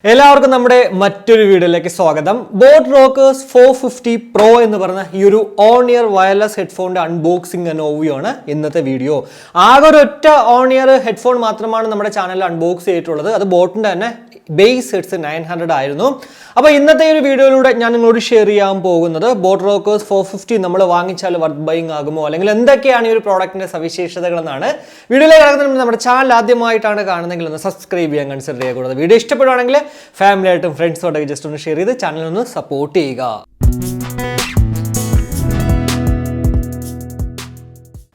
എല്ലാവർക്കും നമ്മുടെ മറ്റൊരു വീഡിയോയിലേക്ക് സ്വാഗതം. ബോട്ട് റോക്കേഴ്സ് 450 Pro എന്ന് പറഞ്ഞ ഈ ഒരു ഓൺ ഇയർ വയർലെസ് ഹെഡ്ഫോണിന്റെ അൺബോക്സിംഗ് ആൻഡ് ഓവ്യൂ ആണ് ഇന്നത്തെ വീഡിയോ. ആകെ ഒരൊറ്റ ഓൺ ഇയർ ഹെഡ്ഫോൺ മാത്രമാണ് നമ്മുടെ ചാനലിൽ അൺബോക്സ് ചെയ്തിട്ടുള്ളത്. അത് ബോട്ടിന്റെ തന്നെ ബേസ് ഹെഡ്സ് 900 ആയിരുന്നു. അപ്പോൾ ഇന്നത്തെ ഒരു വീഡിയോയിലൂടെ ഞാൻ നിങ്ങളോട് ഷെയർ ചെയ്യാൻ പോകുന്നത് ബോട്ട് റോക്കേഴ്സ് 450 നമ്മൾ വാങ്ങിച്ചാൽ വർത്ത് ബൈങ് ആകുമോ, അല്ലെങ്കിൽ എന്തൊക്കെയാണ് ഈ ഒരു പ്രോഡക്റ്റിന്റെ സവിശേഷതകൾ എന്നാണ്. വീഡിയോയിലേക്ക് കടക്കുന്നതിന് നമ്മുടെ ചാനൽ ആദ്യമായിട്ടാണ് കാണുന്നതെങ്കിൽ ഒന്ന് സബ്സ്ക്രൈബ് ചെയ്യാൻ കൺസിഡർ ചെയ്യുക. വീഡിയോ ഇഷ്ടപ്പെടുവാണെങ്കിൽ ഫാമിലി ആയിട്ടും ഫ്രണ്ട്സോടൊക്കെ ജസ്റ്റ് ഒന്ന് ഷെയർ ചെയ്ത് ചാനലൊന്ന് സപ്പോർട്ട് ചെയ്യുക.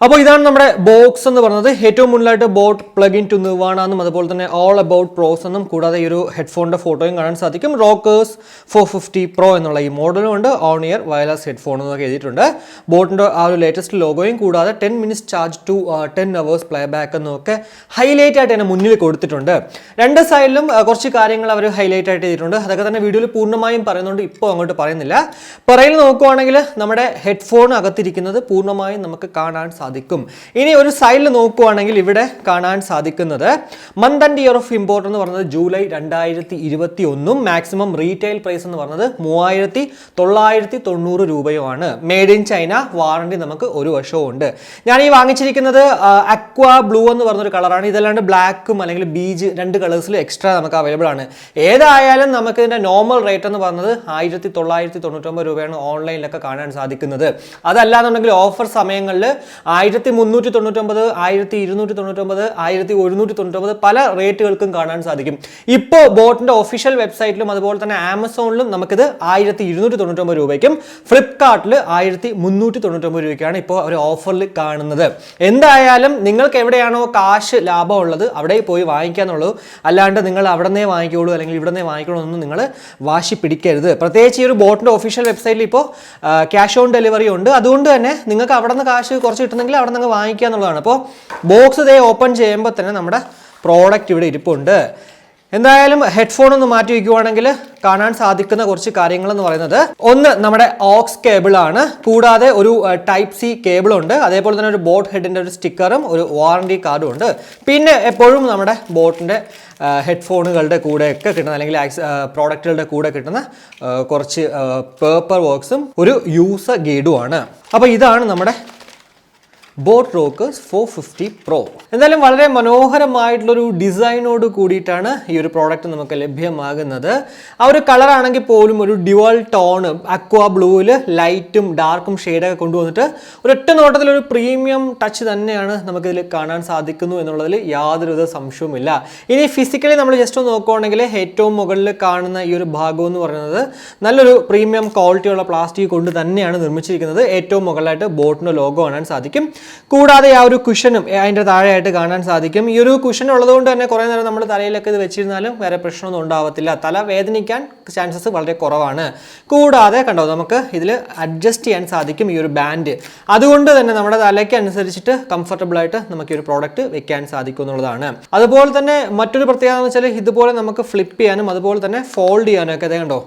അപ്പോൾ ഇതാണ് നമ്മുടെ ബോക്സ് എന്ന് പറയുന്നത്. ഏറ്റവും മുന്നിലായിട്ട് boAt plug in to Nirvana എന്നും അതുപോലെ തന്നെ ഓൾ അബൌട്ട് പ്രോസ് എന്നും കൂടാതെ ഈ ഒരു ഹെഡ്ഫോണിന്റെ ഫോട്ടോയും കാണാൻ സാധിക്കും. റോക്കേഴ്സ് 450 Pro എന്നുള്ള ഈ മോഡലും ഉണ്ട്. ഓൺ ഇയർ വയർലെസ് ഹെഡ്ഫോൺ എന്നൊക്കെ എഴുതിയിട്ടുണ്ട്. ബോട്ടിന്റെ ആ ഒരു ലേറ്റസ്റ്റ് ലോഗോയും കൂടാതെ 10 minutes charge to 10 hours playback എന്നൊക്കെ ഹൈലൈറ്റ് ആയിട്ട് തന്നെ മുന്നിൽ കൊടുത്തിട്ടുണ്ട്. രണ്ട് സൈഡിലും കുറച്ച് കാര്യങ്ങൾ അവർ ഹൈലൈറ്റ് ആയിട്ട് ചെയ്തിട്ടുണ്ട്. അതൊക്കെ തന്നെ വീഡിയോയിൽ പൂർണ്ണമായും പറയുന്നുണ്ട്, ഇപ്പോൾ അങ്ങോട്ട് പറയുന്നില്ല. പുറകിൽ നോക്കുവാണെങ്കിൽ നമ്മുടെ ഹെഡ്ഫോൺ അകത്തിരിക്കുന്നത് പൂർണ്ണമായും നമുക്ക് കാണാൻ സാധിക്കും. ഇനി ഒരു സൈഡിൽ നോക്കുവാണെങ്കിൽ ഇവിടെ കാണാൻ സാധിക്കുന്നത് month and year of import എന്ന് പറയുന്നത് ജൂലൈ 2021 മാക്സിമം റീറ്റെയിൽ പ്രൈസ് എന്ന് പറയുന്നത് 3990 രൂപയുമാണ്. മെയ്ഡ് ഇൻ ചൈന, വാറണ്ടി നമുക്ക് 1 വർഷവും ഉണ്ട്. ഞാൻ ഈ വാങ്ങിച്ചിരിക്കുന്നത് അക്വ ബ്ലൂ എന്ന് പറഞ്ഞൊരു കളറാണ്. ഇതല്ലാണ്ട് ബ്ലാക്കും അല്ലെങ്കിൽ ബീജ് രണ്ട് കളേഴ്സിൽ എക്സ്ട്രാ നമുക്ക് അവൈലബിൾ ആണ്. ഏതായാലും നമുക്ക് ഇതിന്റെ നോർമൽ റേറ്റ് എന്ന് പറയുന്നത് 1999 രൂപയാണ് ഓൺലൈനിലൊക്കെ കാണാൻ സാധിക്കുന്നത്. അതല്ലാന്നുണ്ടെങ്കിൽ ഓഫർ സമയങ്ങളിൽ 1399, 1299, 1199 പല റേറ്റുകൾക്കും കാണാൻ സാധിക്കും. ഇപ്പോൾ ബോട്ടിന്റെ ഒഫീഷ്യൽ വെബ്സൈറ്റിലും അതുപോലെ തന്നെ ആമസോണിലും നമുക്കിത് 1299 രൂപയ്ക്കും ഫ്ലിപ്കാർട്ടിൽ 1399 രൂപയ്ക്കാണ് ഇപ്പോൾ ഒരു ഓഫറിൽ കാണുന്നത്. എന്തായാലും നിങ്ങൾക്ക് എവിടെയാണോ കാശ് ലാഭം ഉള്ളത് അവിടെ പോയി വാങ്ങിക്കാന്നുള്ളൂ. അല്ലാണ്ട് നിങ്ങൾ അവിടെ നിന്നേ വാങ്ങിക്കുള്ളൂ അല്ലെങ്കിൽ ഇവിടെ നിന്നേ വാങ്ങിക്കണമെന്നൊന്നും നിങ്ങൾ വാശി പിടിക്കരുത്. പ്രത്യേകിച്ച് ഈ ഒരു ബോട്ടിന്റെ ഒഫീഷ്യൽ വെബ്സൈറ്റിൽ ഇപ്പോൾ ക്യാഷ് ഓൺ ഡെലിവറി ഉണ്ട്. അതുകൊണ്ട് തന്നെ നിങ്ങൾക്ക് അവിടെ നിന്ന് കാശ് കുറച്ച് കിട്ടുന്നെങ്കിൽ അവിടെ നിന്ന് വാങ്ങിക്കുക എന്നുള്ളതാണ്. അപ്പോൾ ബോക്സ് ഇതേ ഓപ്പൺ ചെയ്യുമ്പോൾ തന്നെ നമ്മുടെ പ്രോഡക്റ്റ് ഇവിടെ ഇരിപ്പുണ്ട്. എന്തായാലും ഹെഡ്ഫോൺ ഒന്ന് മാറ്റി വയ്ക്കുവാണെങ്കിൽ കാണാൻ സാധിക്കുന്ന കുറച്ച് കാര്യങ്ങൾ എന്ന് പറയുന്നത്, ഒന്ന് നമ്മുടെ ഓക്സ് കേബിൾ ആണ്, കൂടാതെ ഒരു ടൈപ്പ് സി കേബിൾ ഉണ്ട്, അതേപോലെ തന്നെ ഒരു ബോട്ട് ഹെഡിന്റെ ഒരു സ്റ്റിക്കറും ഒരു വാറണ്ടി കാർഡും ഉണ്ട്. പിന്നെ എപ്പോഴും നമ്മുടെ ബോട്ടിന്റെ ഹെഡ്ഫോണുകളുടെ കൂടെയൊക്കെ കിട്ടുന്ന അല്ലെങ്കിൽ പ്രോഡക്റ്റുകളുടെ കൂടെ കിട്ടുന്ന കുറച്ച് പേപ്പർ വർക്ക്സും ഒരു യൂസർ ഗൈഡും ആണ്. അപ്പോൾ ഇതാണ് നമ്മുടെ ബോട്ട് റോക്കേഴ്സ് 450 Pro. എന്തായാലും വളരെ മനോഹരമായിട്ടുള്ളൊരു ഡിസൈനോട് കൂടിയിട്ടാണ് ഈ ഒരു പ്രോഡക്റ്റ് നമുക്ക് ലഭ്യമാകുന്നത്. ആ ഒരു കളർ ആണെങ്കിൽ പോലും ഒരു ഡ്യുവൽ ടോൺ അക്വ ബ്ലൂവിൽ ലൈറ്റും ഡാർക്കും ഷെയ്ഡൊക്കെ കൊണ്ടുവന്നിട്ട് ഒരൊറ്റ നോട്ടത്തിലൊരു പ്രീമിയം ടച്ച് തന്നെയാണ് നമുക്കിതിൽ കാണാൻ സാധിക്കുന്നു എന്നുള്ളതിൽ യാതൊരുവിധ സംശയവുമില്ല. ഇനി ഫിസിക്കലി നമ്മൾ ജസ്റ്റ് ഒന്ന് നോക്കുകയാണെങ്കിൽ ഏറ്റവും മുകളിൽ കാണുന്ന ഈ ഒരു ഭാഗം എന്ന് പറയുന്നത് നല്ലൊരു പ്രീമിയം ക്വാളിറ്റിയുള്ള പ്ലാസ്റ്റിക് കൊണ്ട് തന്നെയാണ് നിർമ്മിച്ചിരിക്കുന്നത്. ഏറ്റവും മുകളിലായിട്ട് ബോട്ടിൻ്റെ ലോഗോ കാണാൻ സാധിക്കും. കൂടാതെ ആ ഒരു കുഷനും അതിൻ്റെ താഴെയായിട്ട് കാണാൻ സാധിക്കും. ഈ ഒരു കുഷൻ ഉള്ളതുകൊണ്ട് തന്നെ കുറേ നേരം നമ്മൾ തലയിലൊക്കെ ഇത് വെച്ചിരുന്നാലും വേറെ പ്രശ്നമൊന്നും ഉണ്ടാവത്തില്ല. തല വേദനിക്കാൻ ചാൻസസ് വളരെ കുറവാണ്. കൂടാതെ കണ്ടോ, നമുക്ക് ഇതിൽ അഡ്ജസ്റ്റ് ചെയ്യാൻ സാധിക്കും ഈ ഒരു ബാൻഡ്. അതുകൊണ്ട് തന്നെ നമ്മുടെ തലയ്ക്ക് അനുസരിച്ചിട്ട് കംഫർട്ടബിൾ ആയിട്ട് നമുക്ക് ഈ ഒരു പ്രോഡക്റ്റ് വെക്കാൻ സാധിക്കും എന്നുള്ളതാണ്. അതുപോലെ തന്നെ മറ്റൊരു പ്രത്യേകത എന്ന് വെച്ചാൽ ഇതുപോലെ നമുക്ക് ഫ്ലിപ്പ് ചെയ്യാനും അതുപോലെ തന്നെ ഫോൾഡ് ചെയ്യാനും ഒക്കെ കണ്ടോ,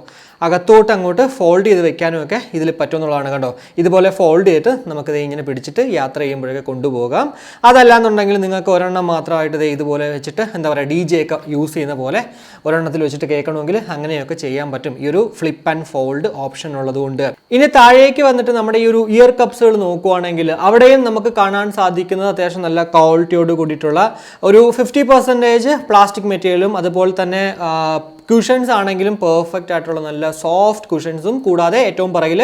അകത്തോട്ട് അങ്ങോട്ട് ഫോൾഡ് ചെയ്ത് വെക്കാനും ഒക്കെ ഇതിൽ പറ്റുമെന്നുള്ളതാണ്. കണ്ടോ, ഇതുപോലെ ഫോൾഡ് ചെയ്തിട്ട് നമുക്കിത് ഇങ്ങനെ പിടിച്ചിട്ട് യാത്ര ചെയ്യുമ്പോഴൊക്കെ കൊണ്ടുപോകാം. അതല്ലാന്നുണ്ടെങ്കിൽ നിങ്ങൾക്ക് ഒരെണ്ണം മാത്രമായിട്ട് ഇതുപോലെ വെച്ചിട്ട് എന്താ പറയുക, DJ ഒക്കെ യൂസ് ചെയ്യുന്ന പോലെ ഒരെണ്ണത്തിൽ വെച്ചിട്ട് കേൾക്കണമെങ്കിൽ അങ്ങനെയൊക്കെ ചെയ്യാൻ പറ്റും ഈ ഒരു ഫ്ലിപ്പ് ആൻഡ് ഫോൾഡ് ഓപ്ഷൻ ഉള്ളതുകൊണ്ട്. ഇനി താഴേക്ക് വന്നിട്ട് നമ്മുടെ ഈ ഒരു ഇയർ കപ്സുകൾ നോക്കുവാണെങ്കിൽ അവിടെയും നമുക്ക് കാണാൻ സാധിക്കുന്നത് അത്യാവശ്യം നല്ല ക്വാളിറ്റിയോട് കൂടിയിട്ടുള്ള ഒരു 50% പ്ലാസ്റ്റിക് മെറ്റീരിയലും അതുപോലെ തന്നെ കുഷൻസ് ആണെങ്കിലും പെർഫെക്റ്റ് ആയിട്ടുള്ള നല്ല സോഫ്റ്റ് കുഷൻസും, കൂടാതെ ഏറ്റവും പുറകിൽ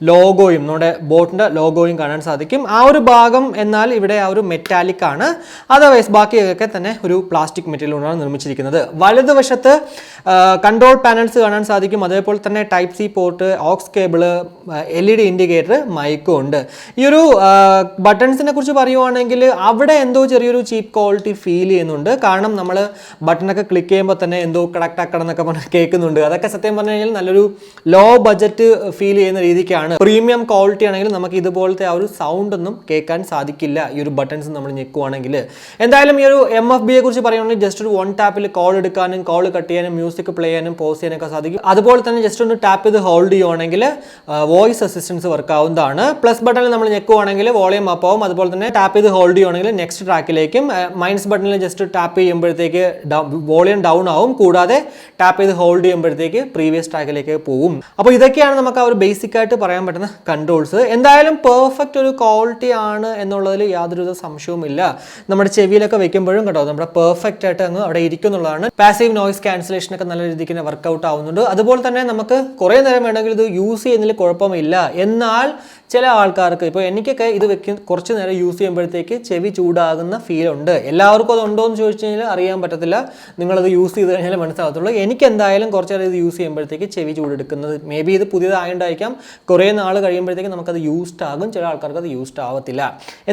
ലോഗോയും നമ്മുടെ ബോട്ടിൻ്റെ ലോഗോയും കാണാൻ സാധിക്കും. ആ ഒരു ഭാഗം എന്നാൽ ഇവിടെ ആ ഒരു മെറ്റാലിക് ആണ്. അതർവൈസ് ബാക്കിയൊക്കെ തന്നെ ഒരു പ്ലാസ്റ്റിക് മെറ്റീരിയൽ കൊണ്ടാണ് നിർമ്മിച്ചിരിക്കുന്നത്. വലതുവശത്ത് കൺട്രോൾ പാനൽസ് കാണാൻ സാധിക്കും. അതേപോലെ തന്നെ type C port, aux cable, LED indicator, മൈക്കും ഉണ്ട്. ഈ ഒരു ബട്ടൺസിനെ കുറിച്ച് പറയുവാണെങ്കിൽ അവിടെ എന്തോ ചെറിയൊരു ചീപ്പ് ക്വാളിറ്റി ഫീൽ ചെയ്യുന്നുണ്ട്. കാരണം നമ്മൾ ബട്ടണൊക്കെ ക്ലിക്ക് ചെയ്യുമ്പോൾ തന്നെ എന്തോ കടക്ടക്കട എന്നൊക്കെ പറഞ്ഞ് കേൾക്കുന്നുണ്ട്. അതൊക്കെ സത്യം പറഞ്ഞു കഴിഞ്ഞാൽ നല്ലൊരു ലോ ബഡ്ജറ്റ് ഫീൽ ചെയ്യുന്ന രീതിക്കാണ്. പ്രീമിയം ക്വാളിറ്റി ആണെങ്കിൽ നമുക്ക് ഇതുപോലത്തെ ആ ഒരു സൗണ്ട് ഒന്നും കേൾക്കാൻ സാധിക്കില്ല ഈ ഒരു ബട്ടൺസ് നമ്മൾ ഞെക്കുവാണെങ്കിൽ. എന്തായാലും ഈ ഒരു MFBയെ കുറിച്ച് പറയുകയാണെങ്കിൽ ജസ്റ്റ് ഒരു 1 ടാപ്പിൽ കോൾ എടുക്കാനും കോൾ കട്ട് ചെയ്യാനും യൂസ് മ്യൂസിക് പ്ലേ ചെയ്യാനും പോസ് ചെയ്യാനൊക്കെ സാധിക്കും. അതുപോലെ തന്നെ ജസ്റ്റ് ഒന്ന് ടാപ്പ് ചെയ്ത് ഹോൾഡ് ചെയ്യുവാണെങ്കിൽ വോയിസ് അസിസ്റ്റൻസ് വർക്ക് ആവുന്നതാണ്. പ്ലസ് ബട്ടണിൽ നമ്മൾ ഞെക്കുവാണെങ്കിൽ വോളിയം അപ്പ് ആവും. അതുപോലെ തന്നെ ടാപ്പ് ചെയ്ത് ഹോൾഡ് ചെയ്യുവാണെങ്കിൽ നെക്സ്റ്റ് ട്രാക്കിലേക്കും, മൈനസ് ബട്ടണിൽ ജസ്റ്റ് ടാപ്പ് ചെയ്യുമ്പോഴത്തേക്ക് വോളിയം ഡൗൺ ആവും. കൂടാതെ ടാപ്പ് ചെയ്ത് ഹോൾഡ് ചെയ്യുമ്പോഴത്തേക്ക് പ്രീവിയസ് ട്രാക്കിലേക്ക് പോകും. അപ്പോൾ ഇതൊക്കെയാണ് നമുക്ക് ആ ഒരു ബേസിക് ആയിട്ട് പറയാൻ പറ്റുന്ന കൺട്രോൾസ്. എന്തായാലും പെർഫെക്റ്റ് ഒരു ക്വാളിറ്റി ആണ് എന്നുള്ളതിൽ യാതൊരു സംശയവുമില്ല. നമ്മുടെ ചെവിയിലൊക്കെ വെക്കുമ്പോഴും കേട്ടോ നമ്മുടെ പെർഫെക്റ്റ് ആയിട്ട് അങ്ങ് അവിടെ ഇരിക്കുന്നുള്ളതാണ്. പാസീവ് നോയിസ് ക്യാൻസലേഷൻ ഒക്കെ നല്ല രീതിക്ക് തന്നെ വർക്കൗട്ട് ആവുന്നുണ്ട്. അതുപോലെ തന്നെ നമുക്ക് കുറേ നേരം വേണമെങ്കിൽ ഇത് യൂസ് ചെയ്യുന്നതിൽ കുഴപ്പമില്ല. എന്നാൽ ചില ആൾക്കാർക്ക്, ഇപ്പോൾ എനിക്കൊക്കെ ഇത് കുറച്ച് നേരം യൂസ് ചെയ്യുമ്പോഴത്തേക്ക് ചെവി ചൂടാകുന്ന ഫീൽ ഉണ്ട്. എല്ലാവർക്കും അതുണ്ടോ എന്ന് ചോദിച്ചു കഴിഞ്ഞാൽ അറിയാൻ പറ്റത്തില്ല. നിങ്ങളത് യൂസ് ചെയ്ത് കഴിഞ്ഞാൽ മനസ്സിലാകത്തുള്ളൂ. എനിക്ക് എന്തായാലും കുറച്ച് നേരം ഇത് യൂസ് ചെയ്യുമ്പോഴത്തേക്ക് ചെവി ചൂടെടുക്കുന്നത്, മേ ബി ഇത് പുതിയതായതുകൊണ്ടായിരിക്കാം, കുറേ നാൾ കഴിയുമ്പോഴത്തേക്ക് നമുക്കത് യൂസ്ഡ് ആകും. ചില ആൾക്കാർക്ക് അത് യൂസ്ഡ് ആവത്തില്ല.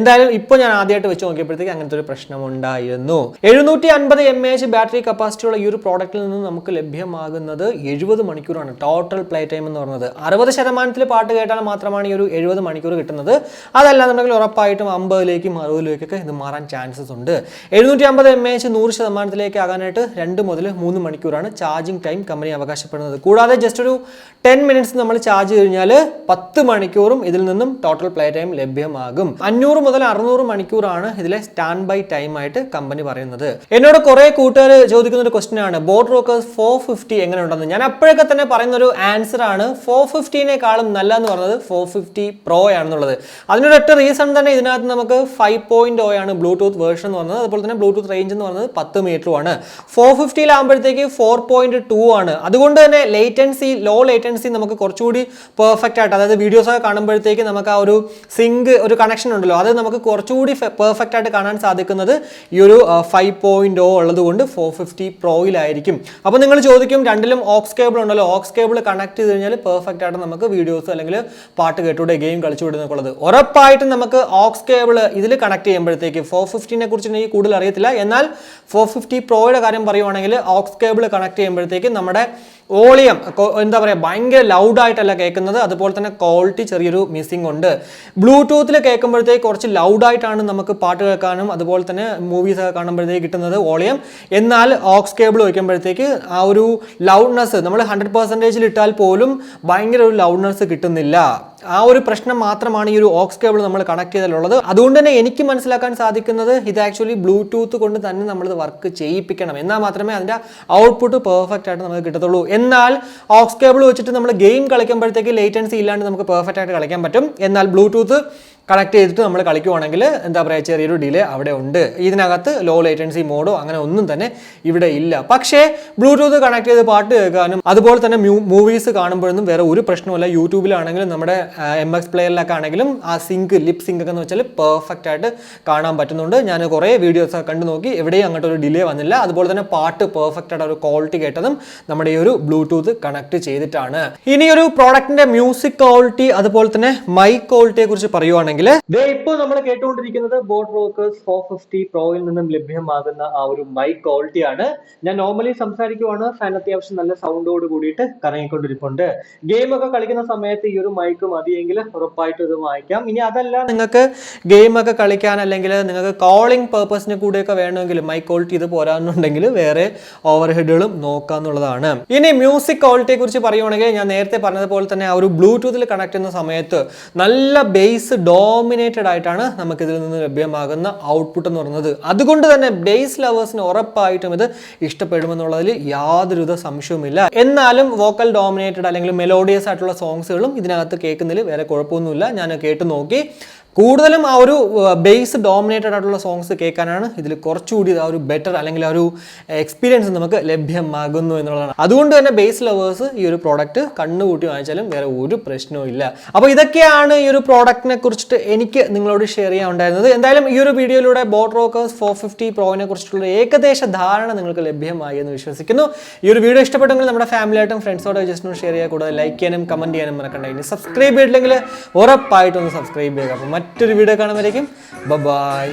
എന്തായാലും ഇപ്പോൾ ഞാൻ ആദ്യമായിട്ട് വെച്ച് നോക്കിയപ്പോഴത്തേക്ക് അങ്ങനത്തെ ഒരു പ്രശ്നം ഉണ്ടായിരുന്നു. 750 mAh ബാറ്ററി കപ്പാസിറ്റിയുള്ള ഈ ഒരു പ്രോഡക്റ്റിൽ നിന്ന് നമുക്ക് ലഭ്യമാകുന്നത് 70 മണിക്കൂറാണ് ടോട്ടൽ പ്ലേ ടൈം എന്ന് പറയുന്നത്. 60% പാട്ട് കേട്ടാൽ മാത്രമാണ് ഈ ഒരു 70 മണിക്കൂർ കിട്ടുന്നത്. അതല്ലാന്നുണ്ടെങ്കിൽ ഉറപ്പായിട്ടും 50ലേക്കും 60ലേക്കൊക്കെ ഇത് മാറാൻ ചാൻസസ് ഉണ്ട്. 750 mAh 100% ആകാനായിട്ട് 2 മുതൽ 3 മണിക്കൂറാണ് ചാർജിങ് ടൈം കമ്പനി അവകാശപ്പെടുന്നത്. കൂടാതെ ജസ്റ്റ് ഒരു 10 മിനിറ്റ്സ് നമ്മൾ ചാർജ് കഴിഞ്ഞാൽ 10 മണിക്കൂറും ഇതിൽ നിന്നും ടോട്ടൽ പ്ലേ ടൈം ലഭ്യമാകും. 500 മുതൽ 600 മണിക്കൂറാണ് ഇതിലെ സ്റ്റാൻഡ് ബൈ ടൈം ആയിട്ട് കമ്പനി പറയുന്നത്. എന്നോട് കുറെ കൂട്ടുകാർ ചോദിക്കുന്ന ഒരു ക്വസ്റ്റ്യൻ ആണ്, ബോട്ട് റോക്കേഴ്സ് 450 എങ്ങനെ ഉണ്ടെന്ന്. ഞാൻ അപ്പോഴൊക്കെ തന്നെ പറയുന്ന ഒരു ആൻസർ ആണ്, 450നേക്കാളും നല്ല എന്ന് പറഞ്ഞത് 450 Pro ആണെന്നുള്ളത്. അതിനൊരൊറ്റ റീസൺ തന്നെ ഇതിനകത്ത് നമുക്ക് 5.0 ആണ് ബ്ലൂടൂത്ത് വേർഷൻ എന്ന് പറഞ്ഞത്. അതുപോലെ തന്നെ ബ്ലൂടൂത്ത് റേഞ്ച് എന്ന് പറയുന്നത് 10 മീറ്ററുമാണ്. 450 4.2 ആണ്. അതുകൊണ്ട് തന്നെ ലോ ലേറ്റൻസി നമുക്ക് കുറച്ചുകൂടി പെർഫെക്റ്റ് ആയിട്ട്, അതായത് വീഡിയോസ് ഒക്കെ കാണുമ്പോഴത്തേക്ക് നമുക്ക് ആ ഒരു ഒരു കണക്ഷൻ ഉണ്ടല്ലോ, അത് നമുക്ക് കുറച്ചുകൂടി പെർഫെക്റ്റ് ആയിട്ട് കാണാൻ സാധിക്കുന്നത് ഈ ഒരു 5.0 ഉള്ളത് കൊണ്ട് 450 Proയിലായിരിക്കും. അപ്പോൾ നിങ്ങൾ ചോദിക്കും, രണ്ടിലും ഓക്സ് കേബിൾ ഉണ്ടല്ലോ, ഓക്സ് കേബിൾ കണക്ട് ചെയ്ത് കഴിഞ്ഞാൽ പെർഫെക്റ്റ് ആയിട്ട് നമുക്ക് വീഡിയോസ് അല്ലെങ്കിൽ പാട്ട് കേട്ടൂടെ ഗെയിം കളിച്ചുകൂടെ എന്നുള്ളത്. ഉറപ്പായിട്ടും നമുക്ക് ഓക്സ് കേബിൾ ഇതിൽ കണക്ട് ചെയ്യുമ്പോഴത്തേക്ക് 450നെ കുറിച്ച് എനിക്ക് കൂടുതൽ അറിയത്തില്ല. എന്നാൽ 450 Proയുടെ കാര്യം പറയുവാണെങ്കിൽ ഓക്സ് കേബിൾ കണക്ട് ചെയ്യുമ്പോഴത്തേക്ക് നമ്മുടെ വോളിയം എന്താ പറയുക, ഭയങ്കര ലൗഡായിട്ടല്ല കേൾക്കുന്നത്. അതുപോലെ തന്നെ ക്വാളിറ്റി ചെറിയൊരു മിസ്സിംഗ് ഉണ്ട്. ബ്ലൂടൂത്തിൽ കേൾക്കുമ്പോഴത്തേക്ക് കുറച്ച് ലൗഡായിട്ടാണ് നമുക്ക് പാട്ട് കേൾക്കാനും അതുപോലെ തന്നെ മൂവീസ് ഒക്കെ കാണുമ്പോഴത്തേക്ക് കിട്ടുന്നത് വോളിയം. എന്നാൽ ഓക്സ് കേബിൾ വയ്ക്കുമ്പോഴത്തേക്ക് ആ ഒരു ലൗഡ്നെസ് നമ്മൾ 100% ഇട്ടാൽ പോലും ഭയങ്കര ഒരു ലൗഡ്നെസ് കിട്ടുന്നില്ല. ആ ഒരു പ്രശ്നം മാത്രമാണ് ഈ ഒരു ഓക്സ് കേബിൾ നമ്മൾ കണക്ട് ചെയ്താലുള്ളത്. അതുകൊണ്ട് തന്നെ എനിക്ക് മനസ്സിലാക്കാൻ സാധിക്കുന്നത് ഇത് ആക്ച്വലി ബ്ലൂടൂത്ത് കൊണ്ട് തന്നെ നമ്മളിത് വർക്ക് ചെയ്യിപ്പിക്കണം, എന്നാൽ മാത്രമേ അതിൻ്റെ ഔട്ട്പുട്ട് പെർഫെക്റ്റ് ആയിട്ട് നമുക്ക് കിട്ടത്തുള്ളൂ. എന്നാൽ ഓക്സ് കേബിൾ വെച്ചിട്ട് നമ്മൾ ഗെയിം കളിക്കുമ്പോഴത്തേക്ക് ലേറ്റൻസി ഇല്ലാണ്ട് നമുക്ക് പെർഫെക്റ്റ് ആയിട്ട് കളിക്കാൻ പറ്റും. എന്നാൽ ബ്ലൂടൂത്ത് കണക്ട് ചെയ്തിട്ട് നമ്മൾ കളിക്കുവാണെങ്കിൽ എന്താ പറയുക, ചെറിയൊരു ഡിലേ അവിടെ ഉണ്ട്. ഇതിനകത്ത് ലോ ലേറ്റൻസി മോഡോ അങ്ങനെ ഒന്നും തന്നെ ഇവിടെ ഇല്ല. പക്ഷേ ബ്ലൂടൂത്ത് കണക്ട് ചെയ്ത് പാട്ട് കേൾക്കാനും അതുപോലെ തന്നെ മൂവീസ് കാണുമ്പോഴൊന്നും വേറെ ഒരു പ്രശ്നമില്ല. യൂട്യൂബിലാണെങ്കിലും നമ്മുടെ MX പ്ലെയറിലൊക്കെ ആണെങ്കിലും ആ ലിപ് സിങ്ക് ഒക്കെ എന്ന് വെച്ചാൽ പെർഫെക്റ്റ് ആയിട്ട് കാണാൻ പറ്റുന്നുണ്ട്. ഞാൻ കുറേ വീഡിയോസ് ഒക്കെ കണ്ടു നോക്കി, എവിടെയും അങ്ങോട്ടൊരു ഡിലേ വന്നില്ല. അതുപോലെ തന്നെ പാട്ട് പെർഫെക്റ്റ് ആയിട്ട് ഒരു ക്വാളിറ്റി കേട്ടതും നമ്മുടെ ഈ ഒരു ബ്ലൂടൂത്ത് കണക്ട് ചെയ്തിട്ടാണ്. ഇനി ഒരു പ്രോഡക്റ്റിന്റെ മ്യൂസിക് ക്വാളിറ്റി അതുപോലെ തന്നെ മൈക്ക് ക്വാളിറ്റിയെ കുറിച്ച് പറയുവാണെങ്കിൽ ഇപ്പോൾ നമ്മൾ കേട്ടുകൊണ്ടിരിക്കുന്നത് ബോട്ട് റോക്കേഴ്സ് 450 Proയിൽ നിന്നും ലഭ്യമാകുന്ന ആ ഒരു മൈക്ക് ക്വാളിറ്റി ആണ്. ഞാൻ നോർമലി സംസാരിക്കുവാണ്, ഫാൻ അത്യാവശ്യം നല്ല സൗണ്ടോട് കൂടിയിട്ട് കറങ്ങിക്കൊണ്ടിരിപ്പുണ്ട്. ഗെയിം ഒക്കെ കളിക്കുന്ന സമയത്ത് ഈ ഒരു മൈക്ക് മതിയെങ്കിൽ ഉറപ്പായിട്ടും ഇത് വാങ്ങിക്കാം. ഇനി അതല്ല, നിങ്ങൾക്ക് ഗെയിം ഒക്കെ കളിക്കാൻ അല്ലെങ്കിൽ നിങ്ങൾക്ക് കോളിംഗ് പേർപ്പസിന് കൂടെയൊക്കെ വേണമെങ്കിൽ മൈക്ക് ക്വാളിറ്റി ഇത് പോരാന്നുണ്ടെങ്കിൽ വേറെ ഓവർ ഹെഡുകളും നോക്കാന്നുള്ളതാണ്. ഇനി മ്യൂസിക് ക്വാളിറ്റിയെ കുറിച്ച് പറയുവാണെങ്കിൽ ഞാൻ നേരത്തെ പറഞ്ഞതുപോലെ തന്നെ ആ ഒരു ബ്ലൂടൂത്തിൽ കണക്ട് ചെയ്യുന്ന സമയത്ത് നല്ല ബേസ് ഡോമിനേറ്റഡ് ആയിട്ടാണ് നമുക്ക് ഇതിൽ നിന്ന് ലഭ്യമാകുന്ന ഔട്ട്പുട്ട് എന്ന് പറയുന്നത്. അതുകൊണ്ട് തന്നെ ബേസ് ലവേഴ്സിന് ഉറപ്പായിട്ടും ഇത് ഇഷ്ടപ്പെടുമെന്നുള്ളതിൽ യാതൊരുവിധ സംശയവുമില്ല. എന്നാലും വോക്കൽ ഡോമിനേറ്റഡ് അല്ലെങ്കിൽ മെലോഡിയസ് ആയിട്ടുള്ള സോങ്സുകളും ഇതിനകത്ത് കേൾക്കുന്നതിൽ വേറെ കുഴപ്പമൊന്നുമില്ല. ഞാൻ കേട്ട് നോക്കി. കൂടുതലും ആ ഒരു ബേസ് ഡോമിനേറ്റഡ് ആയിട്ടുള്ള സോങ്സ് കേൾക്കാനാണ് ഇതിൽ കുറച്ചുകൂടി ആ ഒരു ബെറ്റർ അല്ലെങ്കിൽ ആ ഒരു എക്സ്പീരിയൻസ് നമുക്ക് ലഭ്യമാകുന്നു എന്നുള്ളതാണ്. അതുകൊണ്ട് തന്നെ ബേസ് ലവേഴ്സ് ഈ ഒരു പ്രോഡക്റ്റ് കണ്ണുകൂട്ടി വാങ്ങിച്ചാലും വേറെ ഒരു പ്രശ്നവും ഇല്ല. അപ്പോൾ ഇതൊക്കെയാണ് ഈ ഒരു പ്രോഡക്റ്റിനെ കുറിച്ചിട്ട് എനിക്ക് നിങ്ങളോട് ഷെയർ ചെയ്യാൻ ഉണ്ടായിരുന്നത്. എന്തായാലും ഈ ഒരു വീഡിയോയിലൂടെ ബോട്ട് റോക്കേഴ്സ് 450 Proനെ കുറിച്ചിട്ടുള്ള ഏകദേശ ധാരണ നിങ്ങൾക്ക് ലഭ്യമായി എന്ന് വിശ്വസിക്കുന്നു. ഈ ഒരു വീഡിയോ ഇഷ്ടപ്പെട്ടെങ്കിൽ നമ്മുടെ ഫാമിലിയായിട്ടും ഫ്രണ്ട്സോടെ ജസ്റ്റ് ഒന്ന് ഷെയർ ചെയ്യുക. കൂടാതെ ലൈക്ക് ചെയ്യാനും കമന്റ് ചെയ്യാനും മറക്കണ്ട. ഇനി സബ്സ്ക്രൈബ് ചെയ്തിട്ടില്ലെങ്കിൽ ഉറപ്പായിട്ടൊന്ന് സബ്സ്ക്രൈബ് ചെയ്യുക. അപ്പോൾ മറ്റൊരു വീഡിയോ കാണുമ്പോഴേക്കും ബൈ.